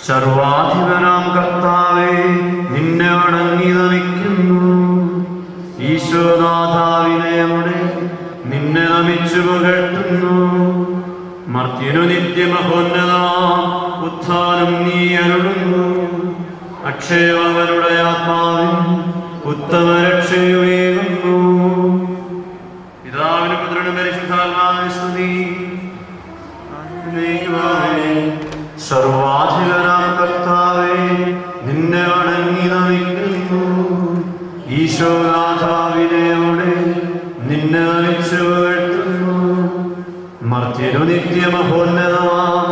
സർവാധിപനാം കർത്താവേ, നിന്നെ വണങ്ങി നമിക്കുന്നു. ഈശോനാഥാവിനയമുടെ നിന്നെ നമിച്ചു പുകഴ്ത്തുന്നു. മർത്യനു നിത്യമഹോന്നതമാം ഉത്ഥാനം നീ അരുളുന്നു. അക്ഷയവരുടെ ആത്മാവിൻ ഉത്തമ രക്ഷയുമേകുന്നു. പിതാവിനും പുത്രനും പരിശുദ്ധാത്മാവിനും സ്തുതി. സർവാധിപനാം കർത്താവേ, നിന്നെ വണങ്ങി നമിക്കുന്നു. ഈശോനാഥാവിനയോടെ നിന്നെ നമിച്ചു പുകഴ്ത്തുന്നു. മർത്യനു നിത്യമഹോന്നതമാം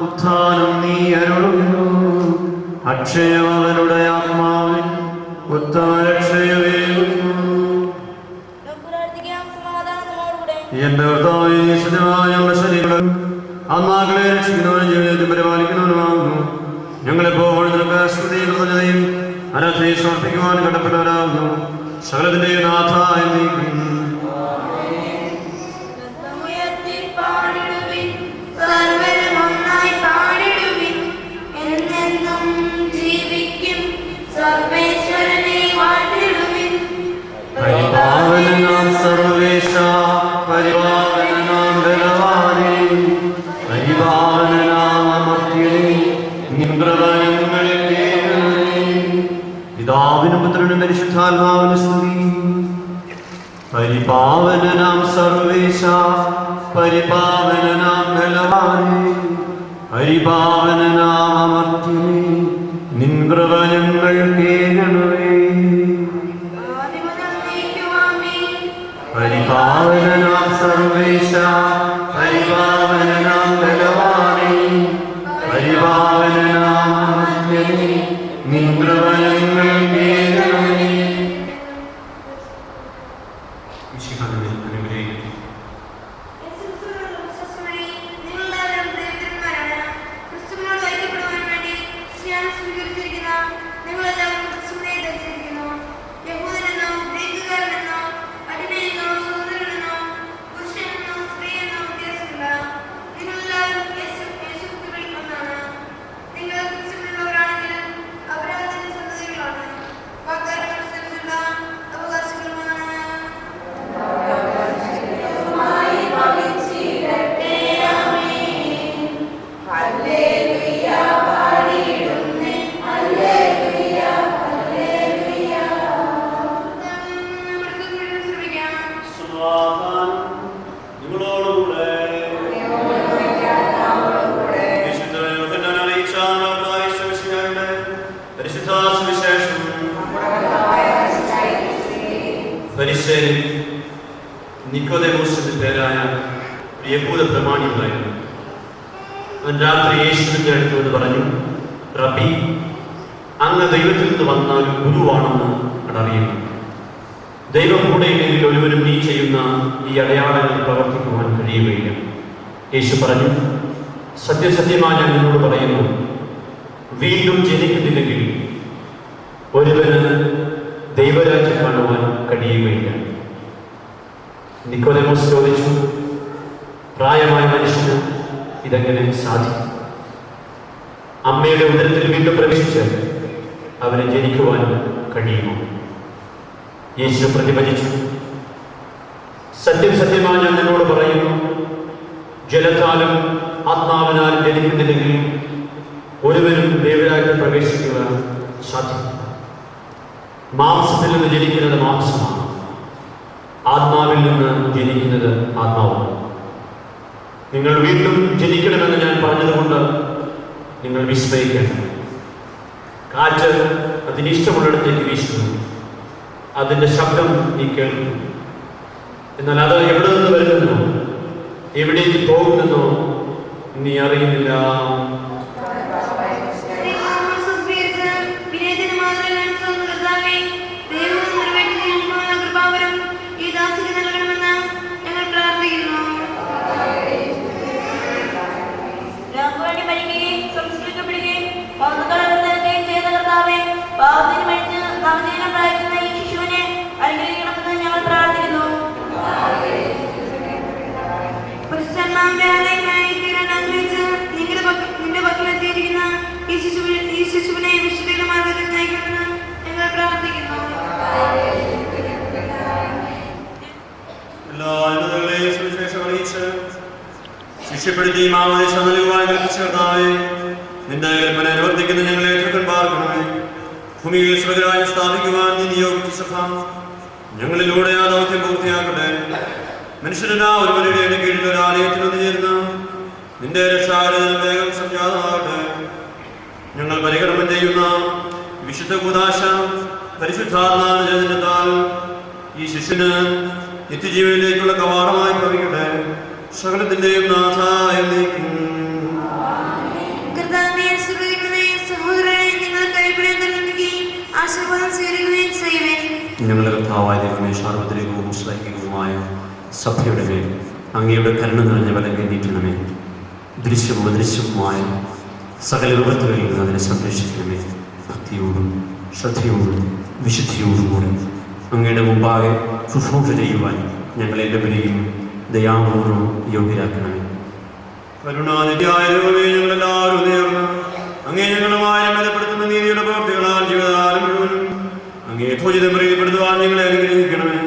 ഉത്ഥാനം നീ അരുളുന്നു. അക്ഷയമവനുടെ ആത്മാവിൻ ഉത്തമ രക്ഷയുമേകുന്നു. എന്റെ കർത്താവേ, ഞങ്ങളുടെ ശരീരം ആത്മാക്കളെ രക്ഷിക്കുന്നവനും ജീവിതത്തിൽ പരിപാലിക്കുന്നവനുമാകുന്നു. ഞങ്ങളെപ്പോഴും നിനക്ക് സ്തുതിയും കൃതജ്ഞതയും ആരാധനയും സമർപ്പിക്കുവാൻ കടപ്പെട്ടവരാകുന്നു. സകലത്തിന്റെയും നാഥ എന്നേക്കും. പരിപാവനനാം സർവേശ, പരിപാവനനാം ബലവാനേ, പരിപാവനനാം അമർത്യനേ, നിൻ കൃപ ഞങ്ങളിൽ കേൾക്കണമേ. പിതാവിനും പുത്രനും പരിശുദ്ധാത്മാവിനും സ്തുതി. പരിപാവനനാം സർവേശ, പരിപാവനനാം ബലവാനേ, പരിപാവനനാം അമർത്യനേ, നിൻ കൃപ ഞങ്ങൾ കേൾക്കണമേ. പരിപാവനനാം സർവേശ, പരിപാവനനാം ബലവാനേ, പരിപാവനനാം അമർത്യനേ, നിൻ കൃപ ഞങ്ങൾ കേൾക്കണമേ. പരിശേരൻ നിക്കോദെമോസിന്റെ പേരായ ഒരു യഹൂദ പ്രമാണി ഉണ്ടായിരുന്നു. അവൻ രാത്രി യേശുവിന്റെ അടുത്ത് എന്ന് പറഞ്ഞു, റബ്ബി, അങ്ങ് ദൈവത്തിൽ നിന്ന് വന്ന ഒരു ഗുരുവാണെന്ന് അറിയുന്നു. ദൈവം കൂടെയില്ലെങ്കിൽ ഒരുവരും നീ ചെയ്യുന്ന ഈ അടയാളങ്ങൾ പ്രവർത്തിക്കുവാൻ കഴിയുകയില്ല. യേശു പറഞ്ഞു, സത്യസത്യമായി ഞാൻ നിന്നോട് പറയുന്നു, വീണ്ടും ജനിക്കുന്നില്ലെങ്കിൽ ഒരുവന് ദൈവരാജ്യം കാണുവാൻ കഴിയുകയില്ല. നിക്കോദെമോസ് ചോദിച്ചു, പ്രായമായ മനുഷ്യന് ഇതെങ്ങനെ സാധിക്കും? അമ്മയുടെ ഉദരത്തിൽ വീണ്ടും പ്രവേശിച്ച് അവന് ജനിക്കുവാൻ കഴിയുമോ? യേശു പ്രതിഭജിച്ചു, സത്യം സത്യമായി ഞാൻ നിന്നോട് പറയുന്നു, ജലത്താലും ആത്മാവിനാലും ജനിക്കുന്നില്ലെങ്കിൽ ഒരുവനും ദൈവരാജ്യത്തിൽ പ്രവേശിക്കുക സാധിക്കും. മാംസത്തിൽ നിന്ന് ജനിക്കുന്നത് മാംസമാണ്, ആത്മാവിൽ നിന്ന് ജനിക്കുന്നത് ആത്മാവാണ്. നിങ്ങൾ വീണ്ടും ജനിക്കണമെന്ന് ഞാൻ പറഞ്ഞതുകൊണ്ട് നിങ്ങൾ വിസ്മയിക്കണം. കാറ്റ് അതിനിഷ്ടമുള്ളിടത്തേക്ക് വീശുന്നു, അതിൻ്റെ ശബ്ദം നീ കേൾക്കുന്നു, എന്നാൽ അത് എവിടെ നിന്ന് വരുന്നെന്നോ എവിടേക്ക് പോകുന്നെന്നോ നീ അറിയുന്നില്ല. പുരുഷന്മാരുടെ കർത്താവേ, നിന്റെ കൽപ്പന അനുവർത്തിക്കുന്ന ഞങ്ങളെ പാർക്കണമേ. ഭൂമിയിൽ സ്വർഗ്ഗരാജ്യം സ്ഥാപിക്കുവാൻ നീ നിയോഗിച്ച സഭ ഞങ്ങളിലൂടെ ആ ദൗത്യം പൂർത്തിയാക്കട്ടെ. മനുഷ്യരുടെ ഒരുവരുടെ കീഴിൽ ഒരു ആലയത്തിൽ ഒന്നുചേരുന്ന നിന്റെ രക്ഷാകരം വേഗം സംജാതമാകട്ടെ. ഞങ്ങൾ പരികർമ്മം ചെയ്യുന്ന വിശുദ്ധ കൂദാശ പരിശുദ്ധാത്മാവിനാൽ ഈ ശിഷ്യന് നിത്യജീവനിലേക്കുള്ള കവാടമായി ഭവിക്കട്ടെ. സകലത്തിന്റെയും നാഥ എന്നേക്കും. ഞങ്ങളുടെ കർത്താവായ ദൈവമേ, സാർവത്രികവും ശ്ലൈഹികവുമായ സഭയുടെ മേൽ അങ്ങയുടെ കരുണ നിറഞ്ഞ വലങ്കി നീട്ടണമേ. ദൃശ്യവും അദൃശ്യവുമായ സകല വിപത്തുകളിൽ നിന്ന് അതിനെ സംരക്ഷിക്കണമേ. ഭക്തിയോടും ശ്രദ്ധയോടും വിശുദ്ധിയോടും കൂടെ അങ്ങയുടെ മുമ്പാകെ ശുശ്രൂഷ ചെയ്യുവാൻ ഞങ്ങളെല്ലാവരെയും ദയാപൂർവ്വം യോഗ്യരാക്കണമേ. കരുണാനിധിയായ ദൈവമേ, ഞങ്ങളെല്ലാവരും നേർന്ന് അങ്ങേ ഞങ്ങളുമായി ബലപ്പെടുത്തുന്ന നീതിയുടെ പ്രവൃത്തികളാൽ ജീവിതകാലം മുഴുവനും അങ്ങേ യഥോചിതം പ്രീതിപ്പെടുത്തുവാൻ ഞങ്ങളെ അനുഗ്രഹിക്കണമേ.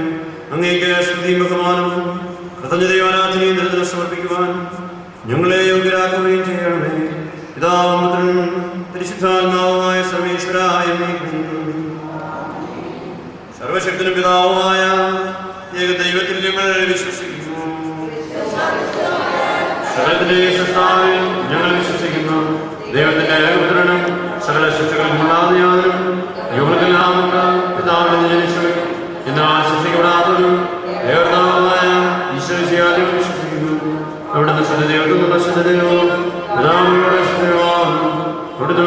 അങ്ങേക്ക് സ്തുതിയും ബഹുമാനവും കൃതജ്ഞതയും ആരാധനയും നിരന്തരം സമർപ്പിക്കുവാൻ ഞങ്ങളെ യോഗ്യരാക്കുകയും ചെയ്യണമേ. പിതാവും പുത്രനും പരിശുദ്ധാത്മാവുമായ സർവേശ്വരായ സർവശക്തനും പിതാവുമായ ഏക ദൈവത്തിൽ ഞങ്ങൾ വിശ്വസിക്കുന്നു. സകലത്തിന്റെ സൃഷ്ടാവിൽ ഞങ്ങൾ വിശ്വസിക്കുന്നു. ദൈവത്തിന്റെ ഏകപുത്രനും സകല സൃഷ്ടികൾക്കും യാതൊരു യുഗത്തിലാമുണ്ട്. പിതാവിനെ ജനിച്ചു എന്നാൽ സൃഷ്ടിക്കപ്പെടാത്തതും ഏകർത്താവുമായ ഈശ്വരശിയാൽ വിശ്വസിക്കുന്നു. അവിടുന്ന് ശുദ്ധദൈവത്തിനുള്ള ശുദ്ധതയോ പിതാവിനോട് ശുദ്ധയോ അവിടുത്തെ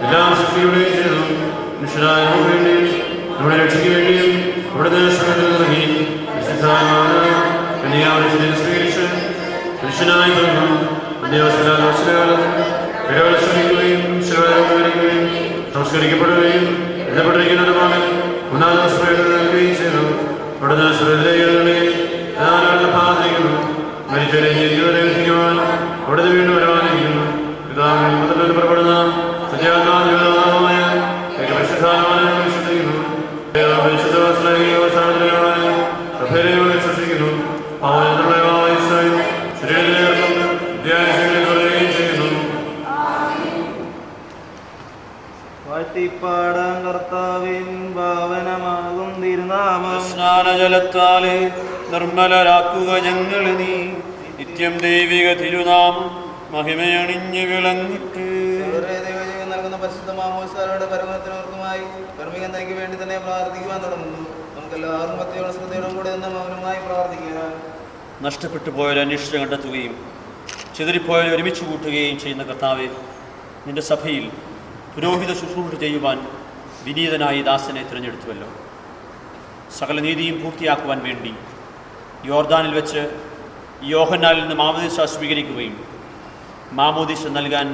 എല്ലാം സൃഷ്ടിയുടെയും ചെയ്തു മനുഷ്യരായ നമുക്ക് വേണ്ടിയും നമ്മുടെ രക്ഷയ്ക്ക് വേണ്ടിയും അവിടുന്ന് ശ്രമത്തിൽ തുടങ്ങി സ്വീകരിച്ച് മനുഷ്യനായി തീർന്നു. ശ്രമിക്കുകയും ശിവരിക്കുകയും സംസ്കരിക്കപ്പെടുകയും എഴുതപ്പെട്ടിരിക്കുന്നതുമാണ് ഒന്നാം നൽകുകയും ചെയ്തു. അവിടുന്ന് പാതിരിക്കുന്നു. മരിച്ചവരെ ജീവിതവരെ എത്തിക്കുവാൻ അവിടുന്ന് വീണ്ടും വരുവാനിരിക്കുന്നു. പിതാവിനും പുത്രനും പുറപ്പെടുന്ന സത്യാത്മാവിമായ പരിശുദ്ധാത്മാവിനെ വിശ്വസിക്കുന്നു. പരിശുദ്ധ സഭയെ വിശ്വസിക്കുന്നു. പാവനത്തിലുള്ള ശരീരത്തിലേർക്കും വിദ്യാഭ്യാസങ്ങളെ പറയുകയും ചെയ്യുന്നു. വാഴ്ത്തിപ്പാടാം കർത്താവിൻ ഭാവനമാകും തിരുനാമം. സ്നാനജലത്താലെ നിർമ്മലരാക്കുക ഞങ്ങൾ നീ. നിത്യം ദൈവിക തിരുനാമം മഹിമയണിഞ്ഞ് വിളങ്ങിട്ട് നൽകുന്ന പരിശുദ്ധ മാമോസ്സാലയുടെ പരമത്തിനോർക്കുമായി കർമ്മികതയ്ക്ക് വേണ്ടി തന്നെ പ്രാർത്ഥിക്കുവാൻ തുടങ്ങുന്നു. നമുക്കെല്ലാവരും ഭക്തിയോടെ ശ്രദ്ധയോടും കൂടെ നിന്ന് മൗനമായി പ്രാർത്ഥിക്കുക. നഷ്ടപ്പെട്ടു പോയവരെ അന്വേഷിച്ച് കണ്ടെത്തുകയും ചിതറിപ്പോയവരെ ഒരുമിച്ച് കൂട്ടുകയും ചെയ്യുന്ന കർത്താവെ, നിന്റെ സഭയിൽ പുരോഹിത ശുശ്രൂഷ ചെയ്യുവാൻ വിനീതനായി ദാസനെ തിരഞ്ഞെടുത്തുവല്ലോ. സകല നീതിയും പൂർത്തിയാക്കുവാൻ വേണ്ടി യോർദാനിൽ വെച്ച് യോഹന്നാനിൽ നിന്ന് മാമോദീസ സ്വീകരിക്കുകയും മാമോദീസ നൽകാൻ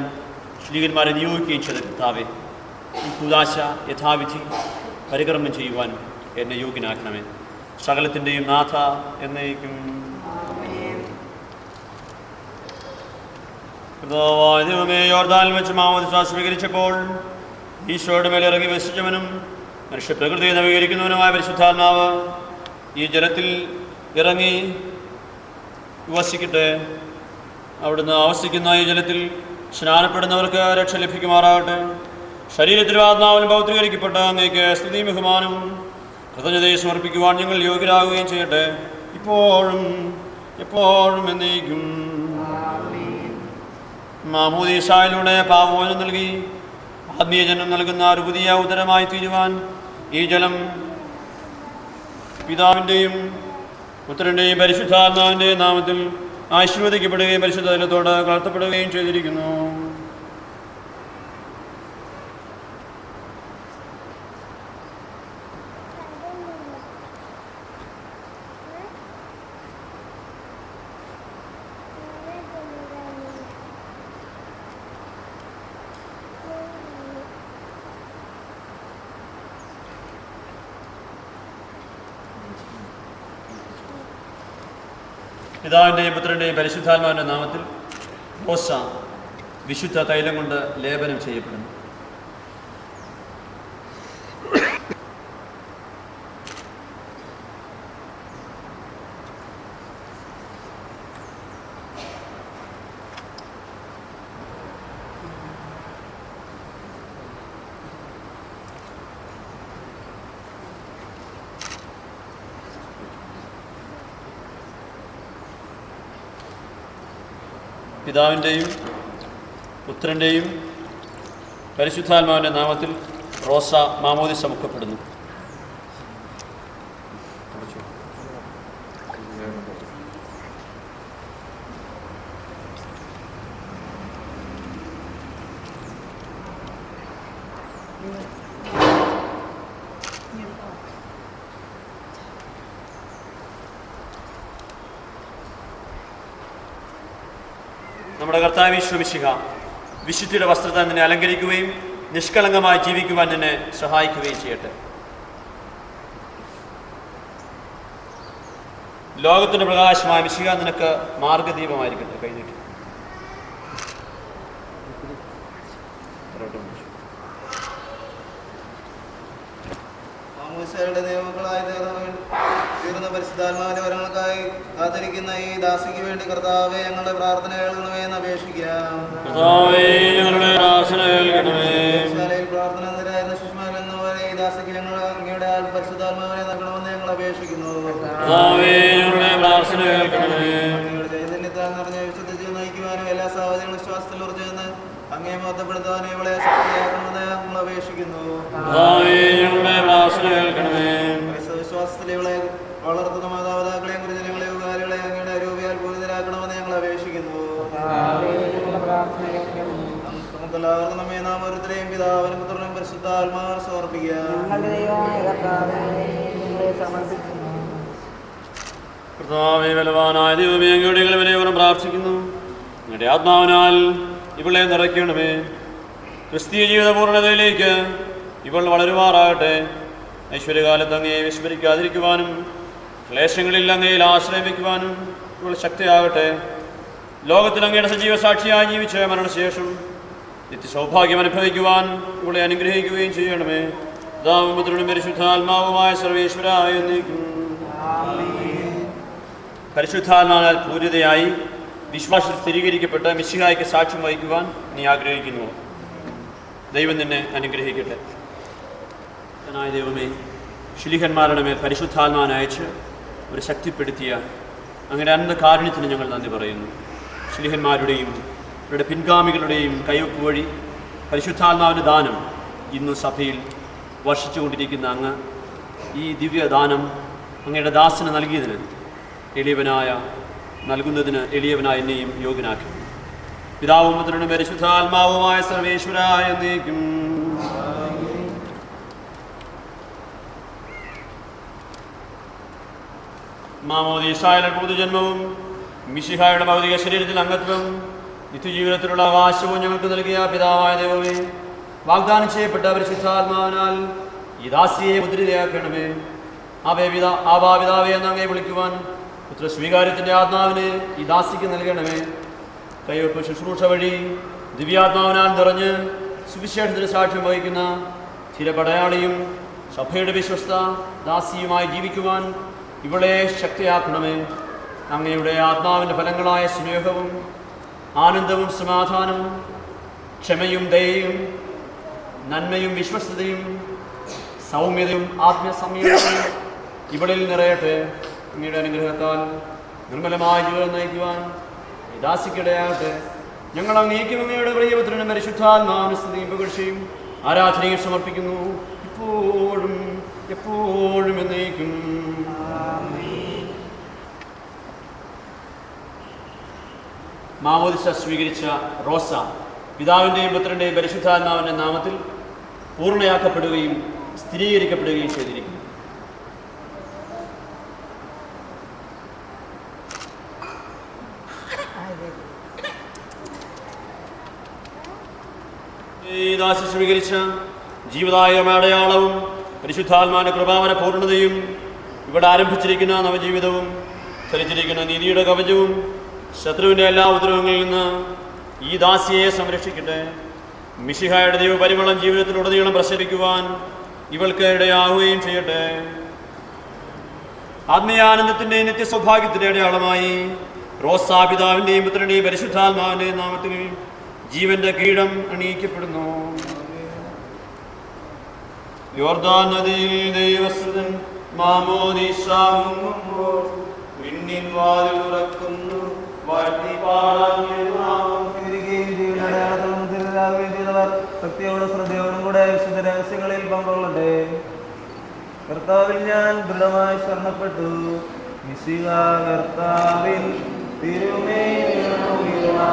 ശ്ലീഹന്മാരെ നിയോഗിക്കുകയും ചെയ്ത കർത്താവെ, ഈ കൂദാശ യഥാവിധി പരികർമ്മം ചെയ്യുവാൻ എന്നെ യോഗ്യനാക്കണമേ. സകലത്തിൻ്റെയും നാഥ എന്നേക്കും. ദൈവമേ, യോർദാനിൽ വെച്ച് മാമോദീസ സ്വീകരിച്ചപ്പോൾ ഈശോയുടെ മേലെ ഇറങ്ങി വസിച്ചവനും മനുഷ്യപ്രകൃതിയെ നവീകരിക്കുന്നവനുമായ പരിശുദ്ധാത്മാവ് ഈ ജലത്തിൽ ഇറങ്ങി വസിക്കട്ടെ. അവിടുന്ന് ആവസിക്കുന്ന ഈ ജലത്തിൽ സ്നാനപ്പെടുന്നവർക്ക് രക്ഷ ലഭിക്കുമാറാകട്ടെ. ശരീരത്തിലും ആത്മാവിനും പൗത്രീകരിക്കപ്പെട്ട അങ്ങേക്ക് സ്തുതിയും ബഹുമാനവും കൃതജ്ഞതയെ സമർപ്പിക്കുവാൻ ഞങ്ങൾ യോഗ്യരാകുകയും ചെയ്യട്ടെ, ഇപ്പോഴും എപ്പോഴും എന്നേക്കും. മാമോദീസായിലൂടെ പാപമോചനം നൽകി ആത്മീയജനം നൽകുന്ന ഒരു പുതിയ ഉദരമായി തീരുവാൻ ഈ ജലം പിതാവിൻ്റെയും പുത്രൻ്റെയും പരിശുദ്ധാത്മാവിൻ്റെയും നാമത്തിൽ ആശീർവദിക്കപ്പെടുകയും പരിശുദ്ധ ജലത്തോട് കലർത്തപ്പെടുകയും ചെയ്തിരിക്കുന്നു. പിതാവിൻ്റെയും പുത്രൻ്റെയും പരിശുദ്ധാത്മാവിൻ്റെ നാമത്തിൽ റോസ വിശുദ്ധ തൈലം കൊണ്ട് ലേപനം ചെയ്യപ്പെടുന്നു. പിതാവിൻ്റെയും പുത്രൻ്റെയും പരിശുദ്ധാത്മാവിൻ്റെ നാമത്തിൽ റോസ മാമോദിസ മുക്കപ്പെടുന്നു. നമ്മുടെ കർത്താവ് യേശു മിശിഹ വിശുദ്ധിയുടെ വസ്ത്രത്താൽ നിന്നെ അലങ്കരിക്കുകയും നിഷ്കളങ്കമായി ജീവിക്കുവാൻ നിന്നെ സഹായിക്കുകയും ചെയ്യട്ടെ. ലോകത്തിൻ്റെ പ്രകാശമായ മിശിഹ നിനക്ക് മാർഗദീപമായിരിക്കട്ടെ. കഴിഞ്ഞിട്ട് മാമോദിസയുടെ ദൈവമക്കളായ തീർന്ന പരിശുദ്ധാത്മാവിന്റെ വരങ്ങൾക്കായി കാത്തിരിക്കുന്ന ഈ ദാസിക്ക് വേണ്ടി കർത്താവേ ഞങ്ങളുടെ പ്രാർത്ഥന കേൾക്കണമേ എന്ന് അപേക്ഷിക്കാം. പ്രാർത്ഥന നിരായിരുന്ന ശുശ്മയിൽ എന്നവരെ ഈ ദാസിക്ക് ഞങ്ങൾ അങ്ങയുടെ പരിശുദ്ധാത്മാവിനെ നൽകണമെന്ന് ഞങ്ങൾ അപേക്ഷിക്കുന്നു. ചൈതന്യത്താൽ നിറഞ്ഞ വിശുദ്ധിച്ച് നയിക്കുവാനും എല്ലാ സാഹചര്യങ്ങളും വിശ്വാസത്തിൽ ഉറച്ചുവെന്ന് അങ്ങേ മഹത്വപ്പെടുത്താനും ഇവളെ ശക്തിയാക്കണമെന്ന് ഞങ്ങൾ അപേക്ഷിക്കുന്നു. വിശ്വാസത്തിൽ ഇവളെ വളർത്തുന്ന മാതാപിതാക്കളെയും ഗുരുജനങ്ങളെയും ഉപകാരികളെയും അങ്ങയുടെ അരൂപിയാൽ പൂരിതരാക്കണമെന്ന് ഞങ്ങൾ അപേക്ഷിക്കുന്നു. നമുക്കെല്ലാവർക്കും നമ്മെ നാം ഓരോരുത്തരെയും പിതാവിനും പുത്രനും പരിശുദ്ധാത്മാവിനും സമർപ്പിക്കാം. കർത്താവേ, ബലവാനായ ദൈവമേ, അങ്ങയുടെ വിലയോരം പ്രാർത്ഥിക്കുന്നു. അങ്ങയുടെ ആത്മാവിനാൽ ഇവളെ നിറയ്ക്കണമേ. ക്രിസ്തീയ ജീവിത പൂർണ്ണതയിലേക്ക് ഇവൾ വളരുമാറാകട്ടെ. ഐശ്വര്യകാലത്ത് അങ്ങയെ വിസ്മരിക്കാതിരിക്കുവാനും ക്ലേശങ്ങളിൽ അങ്ങയിൽ ആശ്രയം വയ്ക്കുവാനും ഇവൾ ശക്തിയാകട്ടെ. ലോകത്തിൽ അങ്ങയുടെ സജീവ സാക്ഷിയായി ജീവിച്ച് മരണശേഷം നിത്യസൗഭാഗ്യം അനുഭവിക്കുവാൻ ഇവളെ അനുഗ്രഹിക്കുകയും ചെയ്യണമേ. പിതാവും പുത്രനും പരിശുദ്ധാത്മാവുമായ സർവേശ്വരായ എന്നേക്കും. പരിശുദ്ധാത്മാവിനാൽ പൂരിതയായി വിശ്വാസം സ്ഥിരീകരിക്കപ്പെട്ട് മിശിഹായ്ക്ക് സാക്ഷ്യം വഹിക്കുവാൻ നീ ആഗ്രഹിക്കുന്നു. ദൈവം നിന്നെ അനുഗ്രഹിക്കട്ടെ. ദൈവമേ, ശിലിഹന്മാരുടെ മേൽ പരിശുദ്ധാത്മാവിനെ അയച്ച് ഒരു ശക്തിപ്പെടുത്തിയ അങ്ങനെ അനന്ത കാരുണ്യത്തിന് ഞങ്ങൾ നന്ദി പറയുന്നു. ശിലിഹന്മാരുടെയും അവരുടെ പിൻഗാമികളുടെയും കൈവപ്പ് വഴി പരിശുദ്ധാത്മാവിൻ്റെ ദാനം ഇന്നു സഭയിൽ വർഷിച്ചുകൊണ്ടിരിക്കുന്ന അങ്ങ് ഈ ദിവ്യദാനം അങ്ങയുടെ ദാസന് നൽകിയതിന് നൽകുന്നതിന് എളിയവനായ എന്നെയും യോഗ്യനാക്കി. പിതാവും പുത്രനും പരിശുദ്ധാത്മാവുമായ സർവേശ്വരായ എന്നേക്കും. മാമോദീസായുടെ പുതുജന്മവും മിശിഹായുടെ ഭൗതിക ശരീരത്തിൽ അംഗത്വം നിത്യജീവിതത്തിലുള്ള അവകാശവും ഞങ്ങൾക്ക് നൽകിയ പിതാവായ ദൈവമേ, വാഗ്ദാനം ചെയ്യപ്പെട്ട പരിശുദ്ധാത്മാവിനാൽ ഈ ദാസിയെ മുദ്രിതയാക്കണമേ. ആവാപിതാവേ എന്ന് അങ്ങേ വിളിക്കുവാൻ പുത്ര സ്വീകാര്യത്തിൻ്റെ ആത്മാവിനെ ഈ ദാസിക്ക് നൽകണമേ. കൈവെപ്പ് ശുശ്രൂഷ വഴി ദിവ്യാത്മാവിനാൽ നിറഞ്ഞ് സുവിശേഷത്തിന് സാക്ഷ്യം വഹിക്കുന്ന ചിരപടയാളിയും സഭയുടെ വിശ്വസ്ത ദാസിയുമായി ജീവിക്കുവാൻ ഇവളെ ശക്തിയാക്കണമേ. അങ്ങയുടെ ആത്മാവിൻ്റെ ഫലങ്ങളായ സ്നേഹവും ആനന്ദവും സമാധാനവും ക്ഷമയും ദയയും നന്മയും വിശ്വസ്തതയും സൗമ്യതയും ആത്മസംയമനവും ഇവളിൽ നിറയട്ടെ. അങ്ങയുടെ അനുഗ്രഹത്താൽ നിർമ്മലമായ ജീവിതം നയിക്കുവാൻ ഈ ദാസിക്കിടയാകട്ടെ. ഞങ്ങൾ അങ്ങേക്കും അങ്ങയുടെ പ്രിയപുത്രനും പരിശുദ്ധാത്മാവിന് സ്തുതിയും പുകഴ്ചയും ആരാധനയും സമർപ്പിക്കുന്നു, ഇപ്പോഴും എപ്പോഴും എന്നേക്കും. മാമോദിസ സ്വീകരിച്ച റോസ പിതാവിൻ്റെയും പുത്രൻ്റെയും പരിശുദ്ധാത്മാവിൻ്റെ നാമത്തിൽ പൂർണ്ണയാക്കപ്പെടുകയും സ്ഥിരീകരിക്കപ്പെടുകയും ചെയ്തിരിക്കുന്നു. ഈ ദാസി സ്വീകരിച്ച ജീവിതായമായ അടയാളവും പരിശുദ്ധാത്മാവിന്റെ കൃപാവന പൂർണ്ണതയും ഇവിടെ ആരംഭിച്ചിരിക്കുന്ന നവജീവിതവും ധരിച്ചിരിക്കുന്ന നീതിയുടെ കവചവും ശത്രുവിൻ്റെ എല്ലാ ഉപദ്രവങ്ങളിൽ നിന്ന് ഈ ദാസിയെ സംരക്ഷിക്കട്ടെ. മിശിഹായുടെ ദൈവപരിമളം ജീവിതത്തിലുടനീളം പ്രസരിക്കുവാൻ ഇവൾക്ക് ഇടയാവുകയും ചെയ്യട്ടെ. ആത്മീയാനന്ദത്തിൻ്റെയും നിത്യസൗഭാഗ്യത്തിൻ്റെ അടയാളമായി റോസാ പിതാവിൻ്റെയും പുത്രൻ്റെയും പരിശുദ്ധാത്മാവിൻ്റെയും നാമത്തിൽ ജീവന്റെ കീടം അണിയിക്കപ്പെടുന്നു. യോർദാൻ നദിയിൽ ദൈവസുതൻ മാമോദീസ മുങ്ങുമ്പോൾ വിണ്ണിൻ വാതിൽ തുറക്കുന്നു, ഭക്തിയോടും ശ്രദ്ധയോടും കൂടെ വിശുദ്ധ രഹസ്യങ്ങളിൽ പങ്കുകൊള്ളട്ടെ. കർത്താവിൽ ഞാൻ ദൃഢമായി ശരണപ്പെട്ടു. മിശിഹ കർത്താവിൽ തിരുമേനിയുയരാ